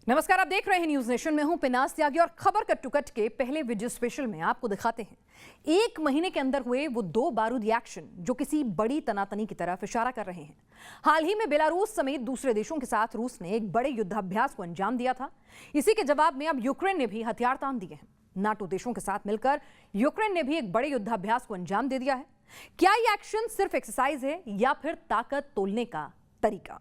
नमस्कार, आप देख रहे हैं न्यूज नेशन में हूं पिनास त्यागी और खबर कट टू कट के पहले वीडियो स्पेशल में आपको दिखाते हैं एक महीने के अंदर हुए वो दो बारूदी एक्शन जो किसी बड़ी तनातनी की तरफ इशारा कर रहे हैं। हाल ही में बेलारूस समेत दूसरे देशों के साथ रूस ने एक बड़े युद्धाभ्यास को अंजाम दिया था। इसी के जवाब में अब यूक्रेन ने भी हथियार तान दिए हैं। नाटो देशों के साथ मिलकर यूक्रेन ने भी एक बड़े युद्धाभ्यास को अंजाम दे दिया है। क्या ये एक्शन सिर्फ एक्सरसाइज है या फिर ताकत तोलने का तरीका?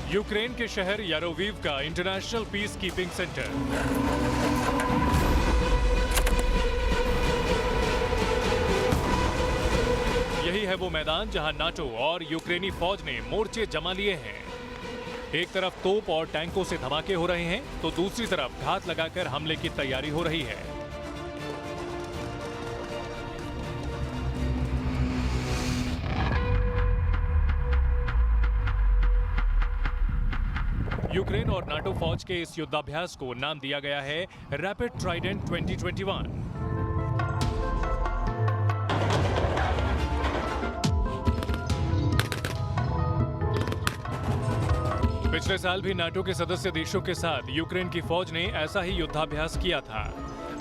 यूक्रेन के शहर यारोविव का इंटरनेशनल पीस कीपिंग सेंटर। यही है वो मैदान जहां नाटो और यूक्रेनी फौज ने मोर्चे जमा लिए हैं। एक तरफ तोप और टैंकों से धमाके हो रहे हैं तो दूसरी तरफ घात लगाकर हमले की तैयारी हो रही है। यूक्रेन और नाटो फौज के इस युद्धाभ्यास को नाम दिया गया है रैपिड ट्राइडेंट 2021। पिछले साल भी नाटो के सदस्य देशों के साथ यूक्रेन की फौज ने ऐसा ही युद्धाभ्यास किया था,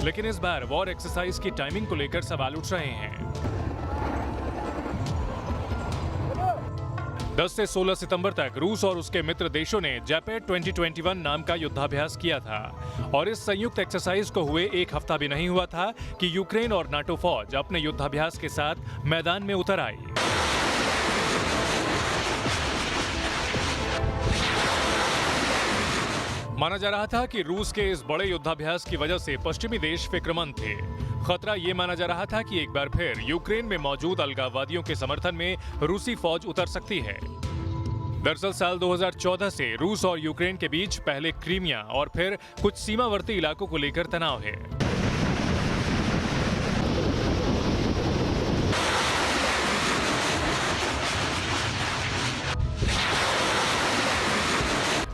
लेकिन इस बार वॉर एक्सरसाइज की टाइमिंग को लेकर सवाल उठ रहे हैं। 10 से 16 सितंबर तक रूस और उसके मित्र देशों ने जैपेड 2021 नाम का युद्धाभ्यास किया था और इस संयुक्त एक्सरसाइज को हुए एक हफ्ता भी नहीं हुआ था कि यूक्रेन और नाटो फौज अपने युद्धाभ्यास के साथ मैदान में उतर आई। माना जा रहा था कि रूस के इस बड़े युद्धाभ्यास की वजह से पश्चिमी देश फिक्रमंद थे। खतरा ये माना जा रहा था कि एक बार फिर यूक्रेन में मौजूद अलगाववादियों के समर्थन में रूसी फौज उतर सकती है। दरअसल साल 2014 से रूस और यूक्रेन के बीच पहले क्रीमिया और फिर कुछ सीमावर्ती इलाकों को लेकर तनाव है।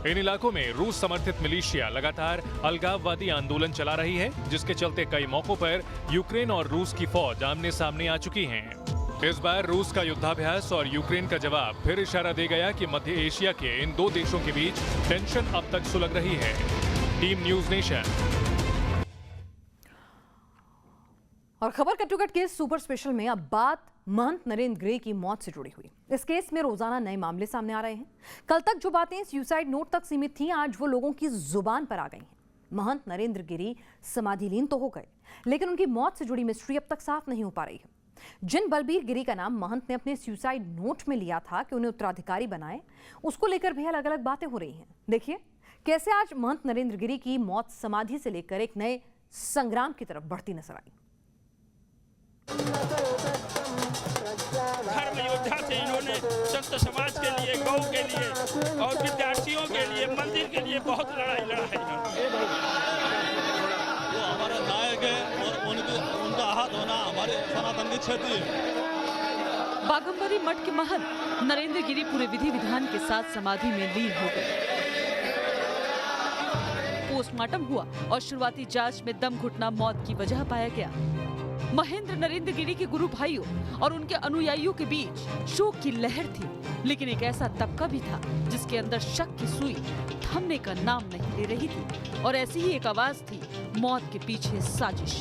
इन इलाकों में रूस समर्थित मिलिशिया लगातार अलगाववादी आंदोलन चला रही है, जिसके चलते कई मौकों पर यूक्रेन और रूस की फौज आमने सामने आ चुकी हैं। इस बार रूस का युद्धाभ्यास और यूक्रेन का जवाब फिर इशारा दे गया कि मध्य एशिया के इन दो देशों के बीच टेंशन अब तक सुलग रही है। Team news nation. और खबर कट टू कट के सुपर स्पेशल में अब बात महंत नरेंद्र गिरी की मौत से जुड़ी हुई। इस केस में रोजाना नए मामले सामने आ रहे हैं। कल तक जो बातें सुसाइड नोट तक सीमित थीं, आज वो लोगों की जुबान पर आ गई हैं। महंत नरेंद्र गिरी समाधिलीन तो हो गए, लेकिन उनकी मौत से जुड़ी मिस्ट्री अब तक साफ नहीं हो पा रही है। जिन बलबीर गिरी का नाम महंत ने अपने सुसाइड नोट में लिया था कि उन्हें उत्तराधिकारी बनाए, उसको लेकर भी अलग अलग बातें हो रही हैं। देखिए कैसे आज महंत नरेंद्र गिरी की मौत समाधि से लेकर एक नए संग्राम की तरफ बढ़ती नजर आई। धर्म योद्धा से इन्होंने संत समाज के लिए, गौ के लिए और विद्यार्थियों के लिए, मंदिर के लिए बहुत लड़ाई लड़ा है। वो हमारे नायक है और उनका आहत होना हमारे सनातन की क्षति है। बागंबरी मठ के महंत नरेंद्र गिरी पूरे विधि विधान के साथ समाधि में लीन हो गए। पोस्टमार्टम हुआ और शुरुआती जांच में दम घुटना मौत की वजह पाया गया। महेंद्र नरेंद्र गिरी के गुरु भाइयों और उनके अनुयायियों के बीच शोक की लहर थी, लेकिन एक ऐसा तबका भी था जिसके अंदर शक की सुई थमने का नाम नहीं ले रही थी। और ऐसी ही एक आवाज थी, मौत के पीछे साजिश।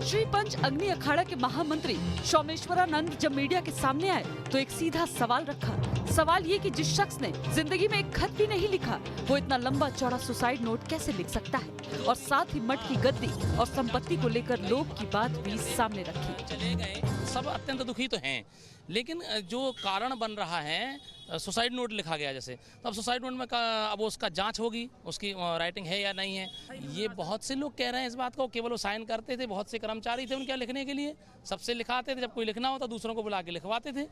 श्री पंच अग्नि अखाड़ा के महामंत्री सोमेश्वरानंद जब मीडिया के सामने आए तो एक सीधा सवाल रखा। सवाल ये कि जिस शख्स ने जिंदगी में एक खत भी नहीं लिखा, वो इतना लंबा चौड़ा सुसाइड नोट कैसे लिख सकता है? और साथ ही मठ की गद्दी और संपत्ति को लेकर लोभ की बात भी सामने रखी। चले गए, सब अत्यंत दुखी तो हैं, लेकिन जो कारण बन रहा है सुसाइड नोट लिखा गया जैसे, तो अब सुसाइड नोट में अब उसका जांच होगी, उसकी राइटिंग है या नहीं है। ये बहुत से लोग कह रहे हैं इस बात को, केवल वो साइन करते थे, बहुत से कर्मचारी थे उनके लिखने के लिए, सबसे लिखाते थे, जब कोई लिखना होता दूसरों को बुला के लिखवाते थे।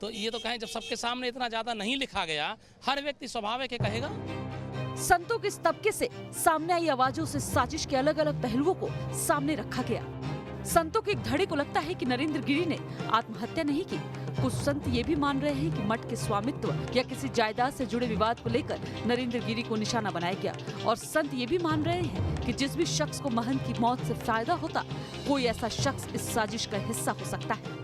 तो ये तो कहें जब सबके सामने इतना ज्यादा नहीं लिखा गया, हर व्यक्ति स्वाभाविक है कहेगा। संतों के इस तबके से सामने आई आवाजों से साजिश के अलग अलग पहलुओं को सामने रखा गया। संतों के एक धड़े को लगता है कि नरेंद्र गिरी ने आत्महत्या नहीं की। कुछ संत ये भी मान रहे हैं कि मठ के स्वामित्व या किसी जायदाद से जुड़े विवाद को लेकर नरेंद्र गिरी को निशाना बनाया गया। और संत ये भी मान रहे हैं कि जिस भी शख्स को महंत की मौत से फायदा होता, कोई ऐसा शख्स इस साजिश का हिस्सा हो सकता है।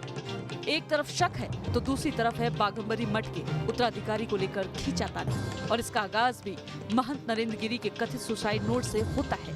एक तरफ शक है तो दूसरी तरफ है बाघंबरी मठ के उत्तराधिकारी को लेकर खींचातानी। और इसका आगाज भी महंत नरेंद्र गिरी के कथित सुसाइड नोट से होता है।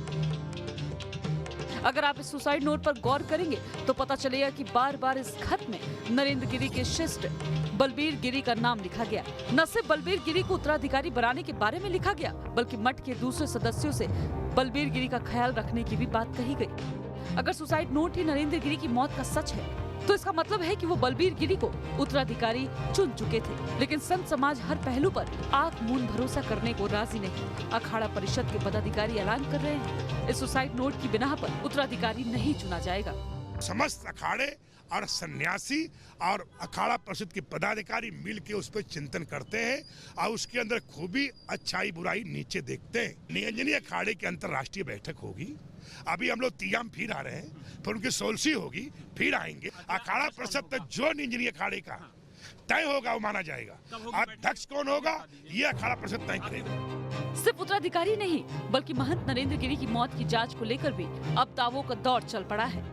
अगर आप इस सुसाइड नोट पर गौर करेंगे तो पता चलेगा कि बार बार इस खत में नरेंद्र गिरी के शिष्य बलबीर गिरी का नाम लिखा गया। न सिर्फ बलबीर गिरी को उत्तराधिकारी बनाने के बारे में लिखा गया, बल्कि मठ के दूसरे सदस्यों से बलबीर गिरी का ख्याल रखने की भी बात कही गई। अगर सुसाइड नोट ही नरेंद्र गिरी की मौत का सच है तो इसका मतलब है कि वो बलबीर गिरी को उत्तराधिकारी चुन चुके थे। लेकिन संत समाज हर पहलू पर आंख मूंद भरोसा करने को राजी नहीं। अखाड़ा परिषद के पदाधिकारी ऐलान कर रहे हैं इस सुसाइड नोट की बिना पर उत्तराधिकारी नहीं चुना जाएगा। समस्त अखाड़े और सन्यासी और अखाड़ा परिषद के पदाधिकारी मिल के उस पर चिंतन करते हैं और उसके अंदर खूबी अच्छाई बुराई नीचे देखते हैं। निरंजनी अखाड़े की अंतर्राष्ट्रीय बैठक होगी। अभी हम लोग तियाम फिर आ रहे हैं, फिर उनकी सोलसी होगी, फिर आएंगे। अखाड़ा परिषद तक जो निरंजनी अखाड़े का तय होगा वो माना जाएगा। अध्यक्ष कौन होगा ये अखाड़ा परिषद तय करेगा। सिर्फ उत्तराधिकारी नहीं बल्कि महंत नरेंद्र गिरी की मौत की जांच को लेकर भी अब दावों का दौर चल पड़ा है।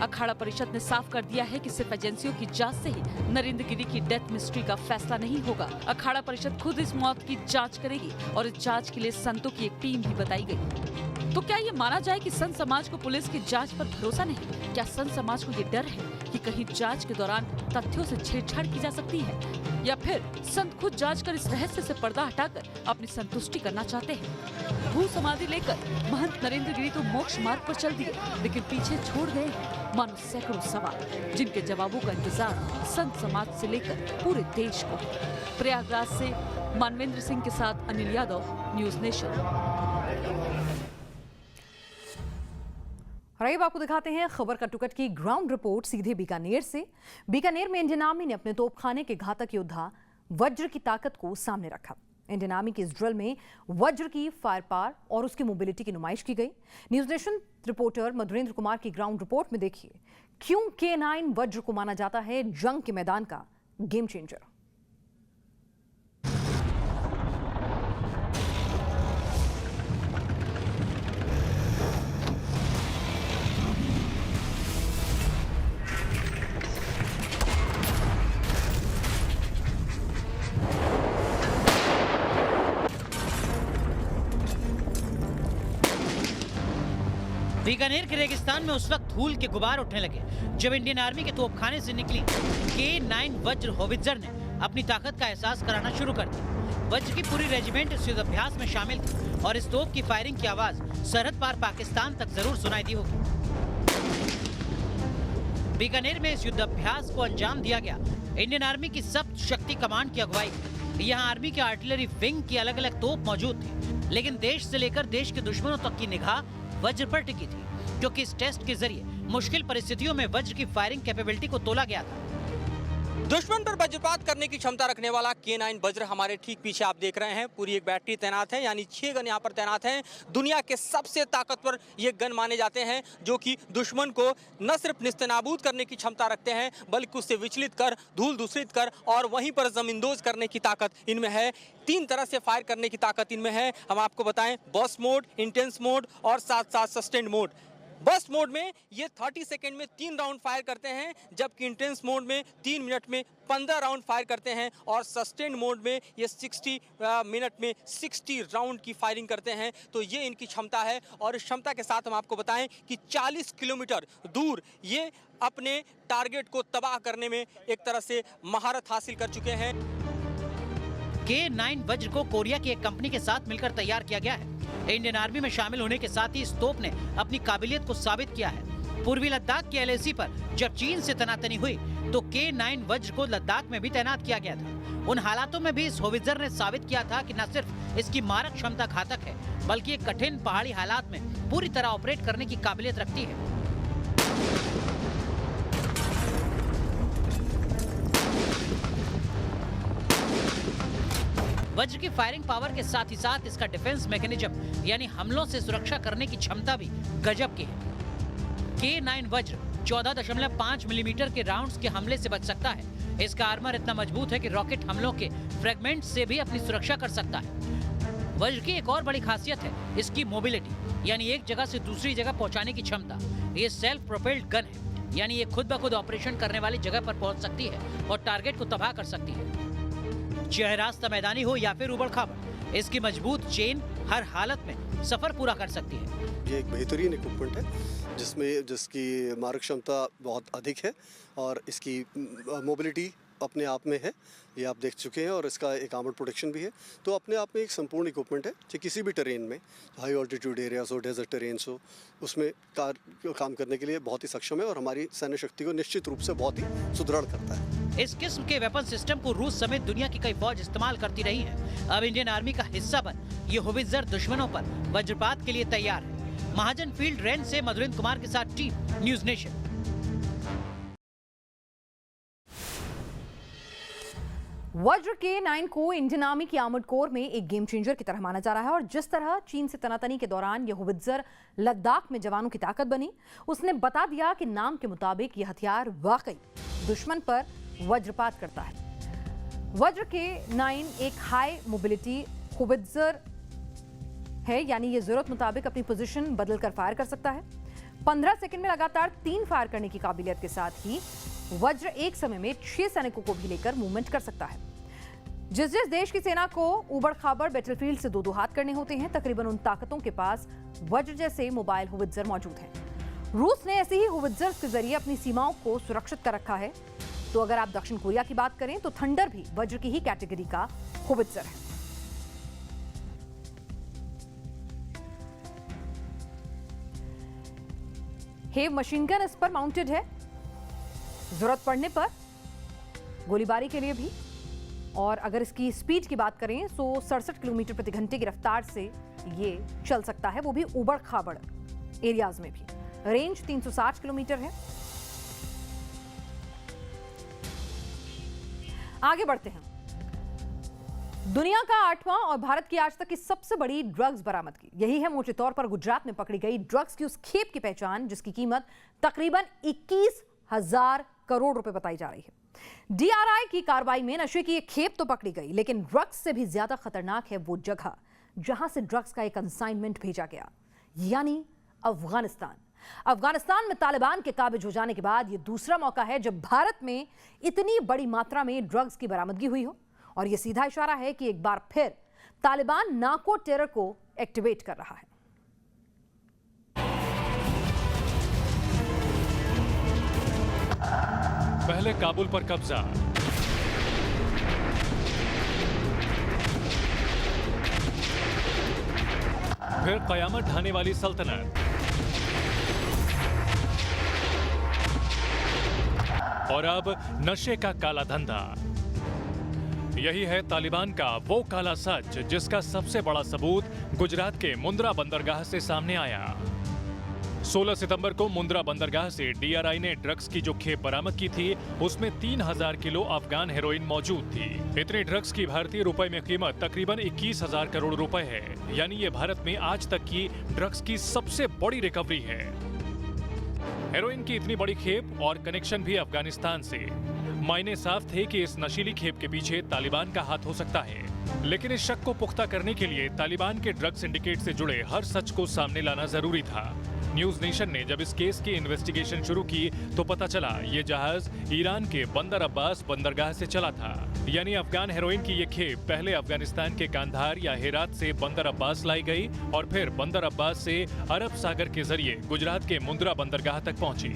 अखाड़ा परिषद ने साफ कर दिया है कि सिर्फ एजेंसियों की जांच से ही नरेंद्र गिरी की डेथ मिस्ट्री का फैसला नहीं होगा। अखाड़ा परिषद खुद इस मौत की जांच करेगी और इस जांच के लिए संतों की एक टीम भी बताई गई। तो क्या ये माना जाए कि संत समाज को पुलिस की जांच पर भरोसा नहीं? क्या संत समाज को ये डर है कि कहीं जांच के दौरान तथ्यों से छेड़छाड़ की जा सकती है, या फिर संत खुद जांच कर इस रहस्य से पर्दा हटाकर अपनी संतुष्टि करना चाहते हैं? भू समाधि लेकर महंत नरेंद्र गिरी तो मोक्ष मार्ग पर चल दिए, लेकिन पीछे छोड़ गए हैं मानो सैकड़ों सवाल, जिनके जवाबों का इंतजार संत समाज से लेकर पूरे देश को। प्रयागराज से मानवेंद्र सिंह के साथ अनिल यादव, न्यूज नेशन। और अब आपको दिखाते हैं खबर का टुकट की ग्राउंड रिपोर्ट सीधे बीकानेर से। बीकानेर में इंडियन आर्मी ने अपने तोपखाने के घातक योद्धा वज्र की ताकत को सामने रखा। इंडियन आर्मी की इस ड्रिल में वज्र की फायर पावर और उसकी मोबिलिटी की नुमाइश की गई। News nation reporter Madhurendra Kumar की ग्राउंड रिपोर्ट में देखिए क्यों K9 वज्र को माना जाता है जंग के मैदान का गेम चेंजर। बीकानेर के रेगिस्तान में उस वक्त धूल के गुबार उठने लगे जब इंडियन आर्मी के तोपखाने से निकली K9 वज्र होवित्जर ने अपनी ताकत का एहसास कराना शुरू कर दिया। वज्र की पूरी रेजिमेंट इस युद्धाभ्यास में शामिल थी और इस तोप की फायरिंग की आवाज सरहद पार पाकिस्तान तक जरूर सुनाई दी होगी। बीकानेर में इस युद्धाभ्यास को अंजाम दिया गया इंडियन आर्मी की सप्त शक्ति कमांड की अगुवाई। यहाँ आर्मी के आर्टिलरी विंग की अलग अलग तोप मौजूद थी, लेकिन देश से लेकर देश के दुश्मनों तक की निगाह वज्र पर टिकी थी, क्योंकि इस टेस्ट के जरिए मुश्किल परिस्थितियों में वज्र की फायरिंग कैपेबिलिटी को तोला गया था। दुश्मन पर वज्रपात करने की क्षमता रखने वाला K9 वज्र हमारे ठीक पीछे आप देख रहे हैं। पूरी एक बैटरी तैनात है, यानी 6 गन यहाँ पर तैनात हैं। दुनिया के सबसे ताकतवर ये गन माने जाते हैं, जो कि दुश्मन को न सिर्फ निस्तेनाबूद करने की क्षमता रखते हैं, बल्कि उससे विचलित कर, धूल दूषित कर और वहीं पर जमींदोज करने की ताकत इनमें है। 3 तरह से फायर करने की ताकत इनमें है। हम आपको बताएं, बर्स्ट मोड, इंटेंस मोड और साथ साथ सस्टेन्ड मोड। बर्स्ट मोड में ये 30 सेकंड में 3 राउंड फायर करते हैं, जबकि इंटेंस मोड में 3 मिनट में 15 राउंड फायर करते हैं और सस्टेन्ड मोड में ये 60 मिनट में 60 राउंड की फायरिंग करते हैं। तो ये इनकी क्षमता है और इस क्षमता के साथ हम आपको बताएं कि 40 किलोमीटर दूर ये अपने टारगेट को तबाह करने में एक तरह से महारत हासिल कर चुके हैं। K9 वज्र को कोरिया की एक कंपनी के साथ मिलकर तैयार किया गया है। इंडियन आर्मी में शामिल होने के साथ ही इस तोप ने अपनी काबिलियत को साबित किया है। पूर्वी लद्दाख के LAC पर जब चीन से तनातनी हुई तो K9 वज्र को लद्दाख में भी तैनात किया गया था। उन हालातों में भी इस होवित्जर ने साबित किया था कि न सिर्फ इसकी मारक क्षमता घातक है, बल्कि ये कठिन पहाड़ी हालात में पूरी तरह ऑपरेट करने की काबिलियत रखती है। वज्र की फायरिंग पावर के साथ ही साथ इसका डिफेंस मैकेनिज्म यानी हमलों से सुरक्षा करने की क्षमता भी गजब की है। K9 वज्र 14.5 मिलीमीटर के राउंड्स के हमले से बच सकता है। इसका आर्मर इतना मजबूत है कि रॉकेट हमलों के फ्रेगमेंट से भी अपनी सुरक्षा कर सकता है। वज्र की एक और बड़ी खासियत है इसकी मोबिलिटी, यानी एक जगह से दूसरी जगह पहुंचाने की क्षमता। ये सेल्फ प्रोपेल्ड गन है, यानी ये खुद ब खुद ऑपरेशन करने वाली जगह पर पहुंच सकती है और टारगेट को तबाह कर सकती है। चाहे रास्ता मैदानी हो या फिर उबड़-खाबड़, इसकी मजबूत चेन हर हालत में सफर पूरा कर सकती है। ये एक बेहतरीन इक्विपमेंट है जिसकी मारक क्षमता बहुत अधिक है और इसकी मोबिलिटी अपने आप में है, ये आप देख चुके हैं, और इसका एक आर्मर्ड प्रोटेक्शन भी है। तो अपने आप में एक संपूर्ण इक्विपमेंट है जो किसी भी टेरेन में, हाई ऑल्टीट्यूड एरियाज हो, डेजर्ट टेरेन्स हो, उसमें काम करने के लिए बहुत ही सक्षम है और हमारी सैन्य शक्ति को निश्चित रूप से बहुत ही सुदृढ़ करता है। इस किस्म के वेपन सिस्टम को रूस समेत दुनिया की कई फौज इस्तेमाल करती रही है। अब इंडियन आर्मी का हिस्सा बन ये होवित्जर दुश्मनों पर वज्रपात के लिए तैयार है। महाजन फील्ड रेंज से मधुरेंद्र कुमार के साथ टीम न्यूज नेशन। वज्र K9 को इंडियन आर्मी की आर्मर्ड कोर में एक गेम चेंजर की तरह माना जा रहा है और जिस तरह चीन से तनातनी के दौरान यह होवित्जर लद्दाख में जवानों की ताकत बनी, उसने बता दिया कि नाम के मुताबिक यह हथियार वाकई दुश्मन पर वज्रपात करता है। वज्र K9 एक हाई मोबिलिटी होवित्जर है, यानी ये जरूरत मुताबिक अपनी पोजीशन बदलकर फायर कर सकता है। 15 सेकंड में लगातार 3 फायर करने की काबिलियत के साथ ही वज्र एक समय में 6 सैनिकों को भी लेकर मूवमेंट कर सकता है। जिस देश की सेना को उबड़-खाबड़ बैटलफील्ड से दो हाथ करने होते हैं, तकरीबन उन ताकतों के पास वज्र जैसे मोबाइल होवित्जर मौजूद हैं। रूस ने ऐसे ही होवित्जर्स के जरिए अपनी सीमाओं को सुरक्षित कर रखा है। तो अगर आप दक्षिण कोरिया की बात करें तो थंडर भी वज्र की ही कैटेगरी का होवित्जर है। हेव मशीन गन इस पर माउंटेड है, जरूरत पड़ने पर गोलीबारी के लिए भी। और अगर इसकी स्पीड की बात करें तो 67 किलोमीटर प्रति घंटे की रफ्तार से ये चल सकता है, वो भी उबड़ खाबड़ एरियाज में भी। रेंज 360 किलोमीटर है। आगे बढ़ते हैं। दुनिया का 8वां और भारत की आज तक की सबसे बड़ी ड्रग्स बरामदगी यही है। मोटे तौर पर गुजरात में पकड़ी गई ड्रग्स की उस खेप की पहचान जिसकी कीमत तकरीबन 21,000 करोड़ रुपए बताई जा रही है। डीआरआई की कार्रवाई में नशे की एक खेप तो पकड़ी गई, लेकिन ड्रग्स से भी ज्यादा खतरनाक है वो जगह जहां से ड्रग्स का एक कंसाइनमेंट भेजा गया, यानी अफगानिस्तान। अफगानिस्तान में तालिबान के काबिज हो जाने के बाद यह दूसरा मौका है जब भारत में इतनी बड़ी मात्रा में ड्रग्स की बरामदगी हुई हो, और यह सीधा इशारा है कि एक बार फिर तालिबान नार्को टेरर को एक्टिवेट कर रहा है। पहले काबुल पर कब्जा, फिर कयामत ढाने वाली सल्तनत, और अब नशे का काला धंधा। यही है तालिबान का वो काला सच जिसका सबसे बड़ा सबूत गुजरात के मुंद्रा बंदरगाह से सामने आया। 16 सितंबर को मुंद्रा बंदरगाह से डीआरआई ने ड्रग्स की जो खेप बरामद की थी उसमें 3000 किलो अफगान हेरोइन मौजूद थी। इतनी ड्रग्स की भारतीय रुपए में कीमत तकरीबन 21,000 करोड़ रुपए है, यानी ये भारत में आज तक की ड्रग्स की सबसे बड़ी रिकवरी है। हेरोइन की इतनी बड़ी खेप और कनेक्शन भी अफगानिस्तान से, मायने साफ थे कि इस नशीली खेप के पीछे तालिबान का हाथ हो सकता है। लेकिन इस शक को पुख्ता करने के लिए तालिबान के ड्रग सिंडिकेट से जुड़े हर सच को सामने लाना जरूरी था। न्यूज नेशन ने जब इस केस की इन्वेस्टिगेशन शुरू की तो पता चला ये जहाज ईरान के बंदर अब्बास बंदरगाह से चला था, यानी अफगान हेरोइन की ये खेप पहले अफगानिस्तान के कांधार या हेरात से बंदर अब्बास लाई गई और फिर बंदर अब्बास से अरब सागर के जरिए गुजरात के मुंद्रा बंदरगाह तक पहुंची।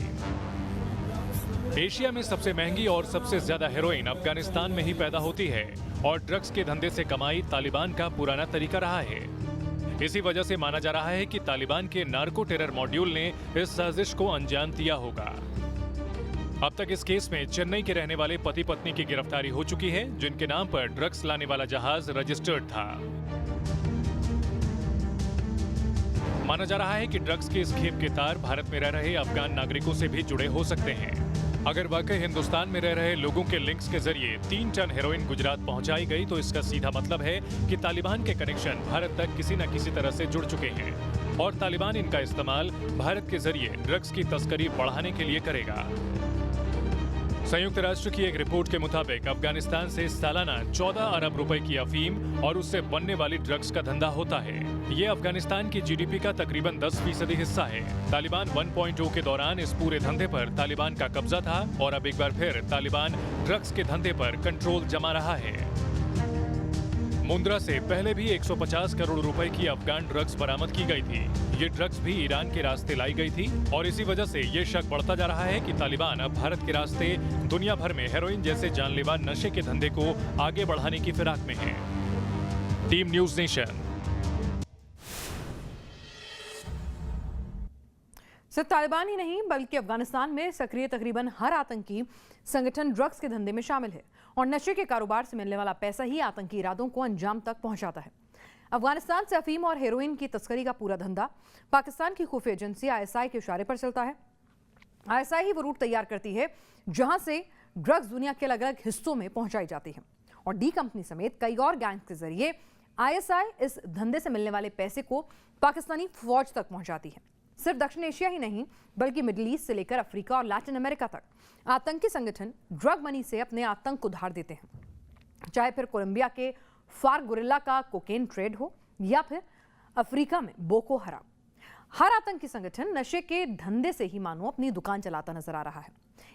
एशिया में सबसे महंगी और सबसे ज्यादा हेरोइन अफगानिस्तान में ही पैदा होती है और ड्रग्स के धंधे से कमाई तालिबान का पुराना तरीका रहा है। इसी वजह से माना जा रहा है कि तालिबान के नार्को टेरर मॉड्यूल ने इस साजिश को अंजाम दिया होगा। अब तक इस केस में चेन्नई के रहने वाले पति पत्नी की गिरफ्तारी हो चुकी है, जिनके नाम पर ड्रग्स लाने वाला जहाज रजिस्टर्ड था। माना जा रहा है कि ड्रग्स के इस खेप के तार भारत में रह रहे अफगान नागरिकों से भी जुड़े हो सकते हैं। अगर वाकई हिंदुस्तान में रह रहे लोगों के लिंक्स के जरिए 3 टन हेरोइन गुजरात पहुंचाई गई तो इसका सीधा मतलब है कि तालिबान के कनेक्शन भारत तक किसी न किसी तरह से जुड़ चुके हैं। और तालिबान इनका इस्तेमाल भारत के जरिए ड्रग्स की तस्करी बढ़ाने के लिए करेगा। संयुक्त राष्ट्र की एक रिपोर्ट के मुताबिक अफगानिस्तान से सालाना 14 अरब रुपए की अफीम और उससे बनने वाली ड्रग्स का धंधा होता है। ये अफगानिस्तान की जीडीपी का तकरीबन 10% हिस्सा है। तालिबान 1.0 के दौरान इस पूरे धंधे पर तालिबान का कब्जा था और अब एक बार फिर तालिबान ड्रग्स के धंधे पर कंट्रोल जमा रहा है। मुंद्रा से पहले भी 150 करोड़ रुपए की अफगान ड्रग्स बरामद की गई थी। ये ड्रग्स भी ईरान के रास्ते लाई गई थी और इसी वजह से ये शक बढ़ता जा रहा है कि तालिबान अब भारत के रास्ते दुनिया भर में हेरोइन जैसे जानलेवा नशे के धंधे को आगे बढ़ाने की फिराक में है। Team news nation. सिर्फ तालिबान ही नहीं बल्कि अफगानिस्तान में सक्रिय तकरीबन हर आतंकी संगठन ड्रग्स के धंधे में शामिल है और नशे के कारोबार से मिलने वाला पैसा ही आतंकी इरादों को अंजाम तक पहुंचाता है। अफगानिस्तान से अफीम और हेरोइन की तस्करी का पूरा धंधा पाकिस्तान की खुफिया एजेंसी आईएसआई के इशारे पर चलता है। आईएसआई ही वो रूट तैयार करती है जहां से ड्रग्स दुनिया के अलग अलग हिस्सों में पहुंचाई जाती है और डी कंपनी समेत कई और गैंग्स के जरिए आईएसआई इस धंधे से मिलने वाले पैसे को पाकिस्तानी फौज तक पहुंचाती है। सिर्फ दक्षिण एशिया ही नहीं बल्कि मिडिल ईस्ट से लेकर अफ्रीका और लैटिन अमेरिका तक आतंकी संगठन ड्रग मनी से अपने आतंक को उधार देते हैं, चाहे फिर कोलंबिया के फार गुरिल्ला का कोकेन ट्रेड हो या फिर अफ्रीका में बोको हराम। हर आतंकी संगठन नशे के धंधे से ही मानो अपनी दुकान चलाता नजर आ रहा है।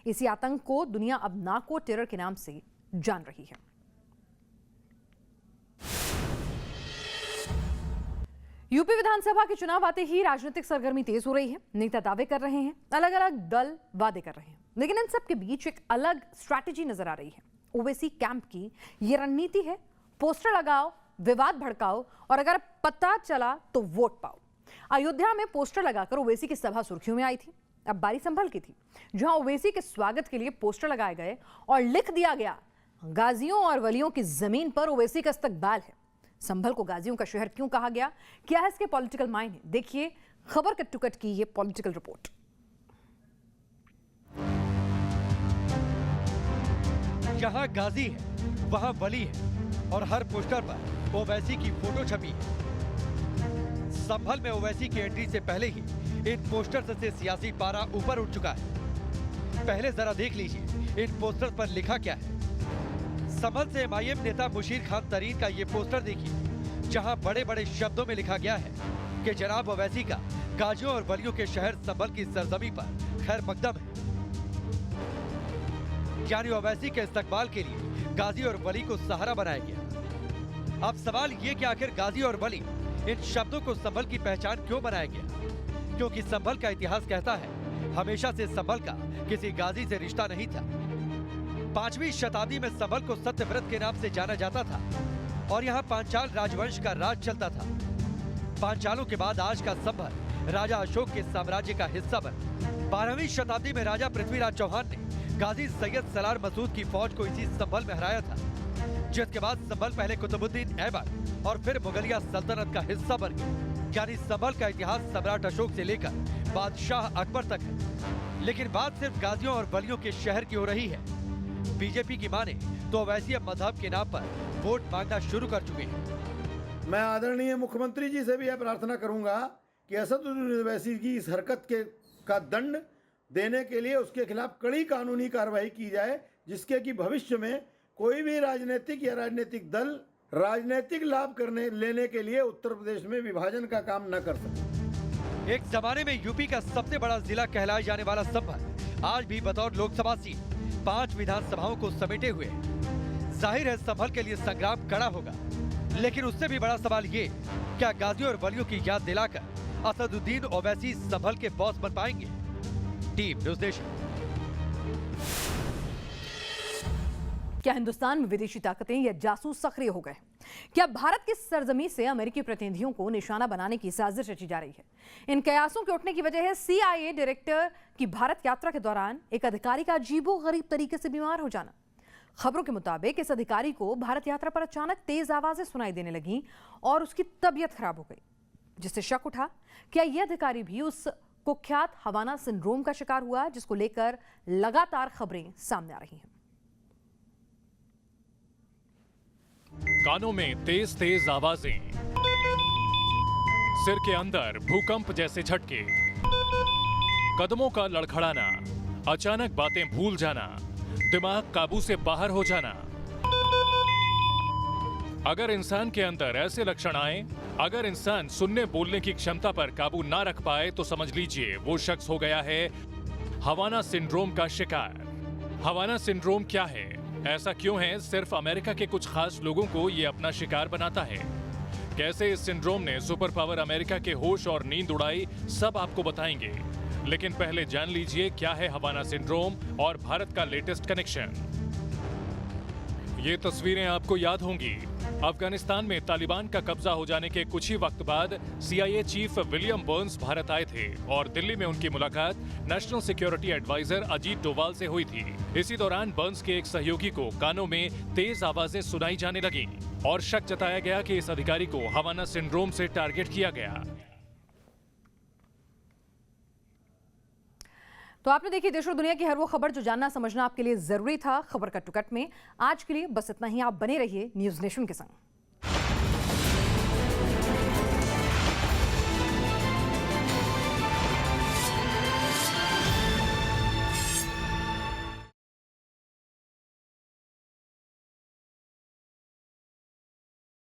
इसी आतंक को दुनिया अब नार्को टेरर के नाम से जान रही है। यूपी विधानसभा के चुनाव आते ही राजनीतिक सरगर्मी तेज हो रही है। नेता दावे कर रहे हैं, अलग अलग दल वादे कर रहे हैं, लेकिन इन सब के बीच एक अलग स्ट्रैटेजी नजर आ रही है। ओवैसी कैंप की ये रणनीति है, पोस्टर लगाओ, विवाद भड़काओ और अगर पता चला तो वोट पाओ। अयोध्या में पोस्टर लगाकर ओवैसी की सभा सुर्खियों में आई थी। अब बारी संभल की थी, जहां ओवैसी के स्वागत के लिए पोस्टर लगाए गए और लिख दिया गया, गाजियों और वलियों की जमीन पर ओवैसी का इस्तकबाल है। संभल को गाजियों का शहर क्यों कहा गया, क्या है इसके पॉलिटिकल मायने, देखिए खबर कट टू कट की ये पॉलिटिकल रिपोर्ट। जहां गाजी है वहां वली है और हर पोस्टर पर ओवैसी की फोटो छपी है। संभल में ओवैसी की एंट्री से पहले ही इन पोस्टर्स से सियासी पारा ऊपर उठ चुका है। पहले जरा देख लीजिए इन पोस्टर पर लिखा क्या है। संभल से एमआईएम नेता मुशीर खान तरीन का ये पोस्टर देखिए, जहां बड़े बड़े शब्दों में लिखा गया है कि जनाब ओवैसी का गाजियों और वलियों के शहर संभल की सरजमी पर खैर मकदम है। यानी ओवैसी के इस्तकबाल के लिए गाजी और वली को सहारा बनाया गया। अब सवाल ये कि आखिर गाजी और वली इन शब्दों को संभल की पहचान क्यों बनाया गया, क्योंकि संभल का इतिहास कहता है हमेशा से संभल का किसी गाजी से रिश्ता नहीं था। 5वीं शताब्दी में संभल को सत्यव्रत के नाम से जाना जाता था और यहाँ पांचाल राजवंश का राज चलता था। पांचालों के बाद आज का संभल राजा अशोक के साम्राज्य का हिस्सा बना। 12वीं शताब्दी में राजा पृथ्वीराज चौहान ने गाजी सैयद सलार मसूद की फौज को इसी संभल में हराया था, जिसके बाद संभल पहले कुतुबुद्दीन ऐबक और फिर मुगलिया सल्तनत का हिस्सा बन गई। यानी संभल का इतिहास सम्राट अशोक से लेकर बादशाह अकबर तक है। लेकिन बात सिर्फ गाजियों और वलियों के शहर की हो रही है। बीजेपी की माने तो ओवैसी अब मजहब के नाम पर वोट मांगना शुरू कर चुके हैं। मैं आदरणीय मुख्यमंत्री जी से भी यह प्रार्थना करूंगा कि असदुद्दीन ओवैसी की इस हरकत का दंड देने के लिए उसके खिलाफ कड़ी कानूनी कार्रवाई की जाए, जिसके कि भविष्य में कोई भी राजनीतिक या राजनीतिक दल राजनीतिक लाभ लेने के लिए उत्तर प्रदेश में विभाजन का काम न कर सके। एक जमाने में यूपी का सबसे बड़ा जिला कहलाए जाने वाला संभल आज भी बतौर लोकसभा सीट 5 विधानसभाओं को समेटे हुए। जाहिर है संभल के लिए संग्राम कड़ा होगा, लेकिन उससे भी बड़ा सवाल ये, क्या गाजियों और वलियों की याद दिलाकर असदुद्दीन ओवैसी संभल के बॉस बन पाएंगे। Team news nation. क्या हिंदुस्तान में विदेशी ताकतें या जासूस सक्रिय हो गए? क्या भारत की सरजमी से अमेरिकी प्रतिनिधियों को निशाना बनाने की साजिश रची जा रही है? इन कयासों के उठने की वजह है CIA डायरेक्टर की भारत यात्रा के दौरान एक अधिकारी का अजीबोगरीब तरीके से बीमार हो जाना। खबरों के मुताबिक इस अधिकारी को भारत यात्रा पर अचानक तेज आवाजें सुनाई देने लगी और उसकी तबीयत खराब हो गई, जिससे शक उठा क्या यह अधिकारी भी उस कुख्यात हवाना सिंड्रोम का शिकार हुआ, जिसको लेकर लगातार खबरें सामने आ रही हैं। कानों में तेज तेज आवाजें, सिर के अंदर भूकंप जैसे झटके, कदमों का लड़खड़ाना, अचानक बातें भूल जाना, दिमाग काबू से बाहर हो जाना। अगर इंसान के अंदर ऐसे लक्षण आए, अगर इंसान सुनने बोलने की क्षमता पर काबू ना रख पाए, तो समझ लीजिए वो शख्स हो गया है हवाना सिंड्रोम का शिकार। हवाना सिंड्रोम क्या है, ऐसा क्यों है सिर्फ अमेरिका के कुछ खास लोगों को ये अपना शिकार बनाता है, कैसे इस सिंड्रोम ने सुपर पावर अमेरिका के होश और नींद उड़ाई, सब आपको बताएंगे। लेकिन पहले जान लीजिए क्या है हवाना सिंड्रोम और भारत का लेटेस्ट कनेक्शन। ये तस्वीरें आपको याद होंगी। अफगानिस्तान में तालिबान का कब्जा हो जाने के कुछ ही वक्त बाद CIA chief William Burns Bharat आए थे और दिल्ली में उनकी मुलाकात national security adviser Ajit Doval से हुई थी। इसी दौरान बर्न्स के एक सहयोगी को कानों में तेज आवाजें सुनाई जाने लगी और शक जताया गया कि इस अधिकारी को हवाना सिंड्रोम से टारगेट किया गया। तो आपने देखी देश और दुनिया की हर वो खबर जो जानना समझना आपके लिए जरूरी था खबर का टुकट में। आज के लिए बस इतना ही। आप बने रहिए न्यूज़ नेशन के संग।